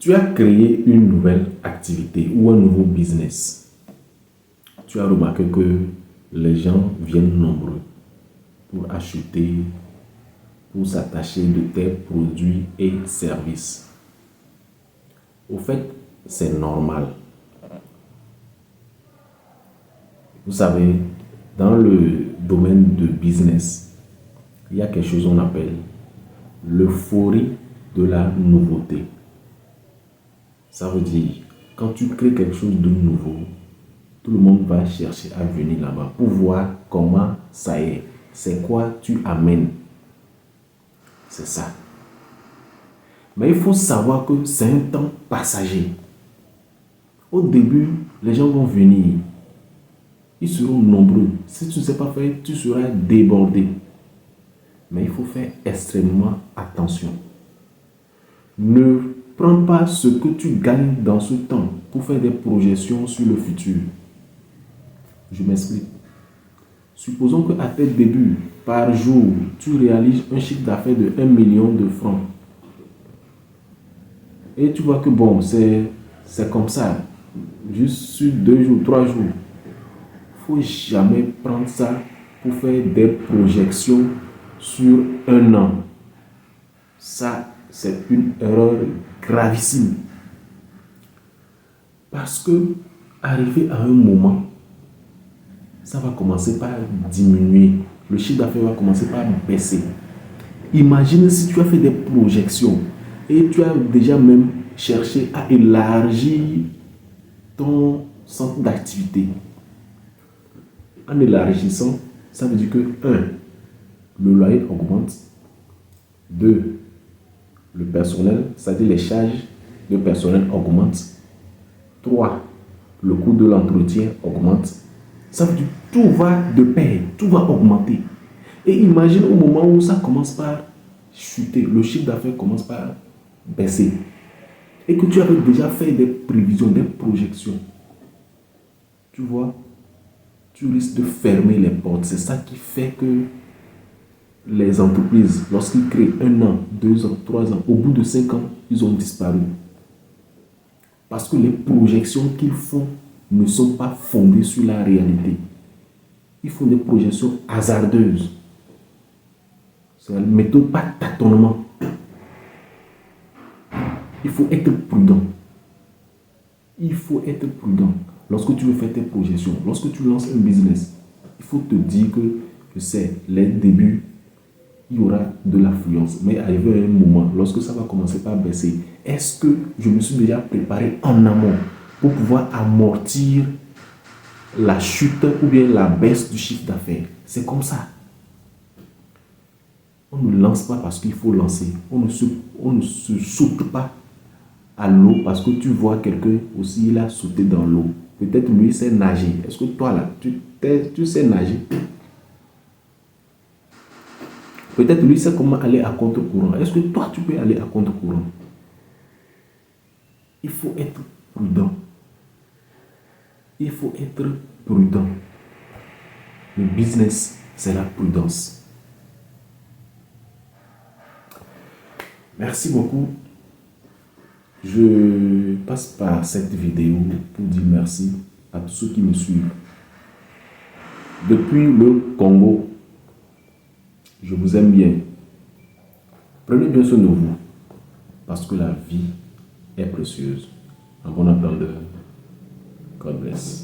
Tu as créé une nouvelle activité ou un nouveau business. Tu as remarqué que les gens viennent nombreux pour acheter, pour s'attacher de tes produits et services. Au fait, c'est normal. Vous savez, dans le domaine de business, il y a quelque chose qu'on appelle l'euphorie de la nouveauté. Ça veut dire, quand tu crées quelque chose de nouveau, tout le monde va chercher à venir là-bas pour voir comment ça est. C'est quoi tu amènes. C'est ça. Mais il faut savoir que c'est un temps passager. Au début, les gens vont venir. Ils seront nombreux. Si tu ne sais pas faire, tu seras débordé. Mais il faut faire extrêmement attention. Ne prends pas ce que tu gagnes dans ce temps pour faire des projections sur le futur. Je m'explique. Supposons qu'à tes débuts, par jour, tu réalises un chiffre d'affaires de 1 million de francs. Et tu vois que bon, c'est comme ça. Juste sur 2 jours, 3 jours. Il ne faut jamais prendre ça pour faire des projections sur un an. Ça, c'est une erreur gravissime. Parce que, arrivé à un moment, ça va commencer par diminuer. Le chiffre d'affaires va commencer par baisser. Imagine si tu as fait des projections et tu as déjà même cherché à élargir ton centre d'activité. En élargissant, ça veut dire que 1. Le loyer augmente. 2. Le personnel, c'est-à-dire les charges de personnel augmentent. 3. Le coût de l'entretien augmente. Ça veut dire que tout va de pair, tout va augmenter. Et imagine au moment où ça commence par chuter, le chiffre d'affaires commence par baisser. Et que tu avais déjà fait des prévisions, des projections. Tu vois, tu risques de fermer les portes. C'est ça qui fait que les entreprises, lorsqu'ils créent 1 an, 2 ans, 3 ans, au bout de 5 ans, ils ont disparu. Parce que les projections qu'ils font ne sont pas fondées sur la réalité. Ils font des projections hasardeuses. C'est la méthode par tâtonnement. Il faut être prudent. Il faut être prudent. Lorsque tu veux faire tes projections, lorsque tu lances un business, il faut te dire que c'est les débuts, il y aura de l'affluence. Mais arrivé à un moment, lorsque ça va commencer par baisser, est-ce que je me suis déjà préparé en amont pour pouvoir amortir la chute ou bien la baisse du chiffre d'affaires? C'est comme ça. On ne lance pas parce qu'il faut lancer. On ne se saute pas à l'eau parce que tu vois quelqu'un aussi, il a sauté dans l'eau. Peut-être lui sait nager. Est-ce que toi là, tu sais nager? Peut-être lui sait comment aller à contre-courant. Est-ce que toi tu peux aller à contre-courant? Il faut être prudent. Il faut être prudent. Le business, c'est la prudence. Merci beaucoup. Je passe par cette vidéo pour dire merci à tous ceux qui me suivent. Depuis le Congo, je vous aime bien. Prenez bien soin de vous, parce que la vie est précieuse. En bon entendeur, God bless.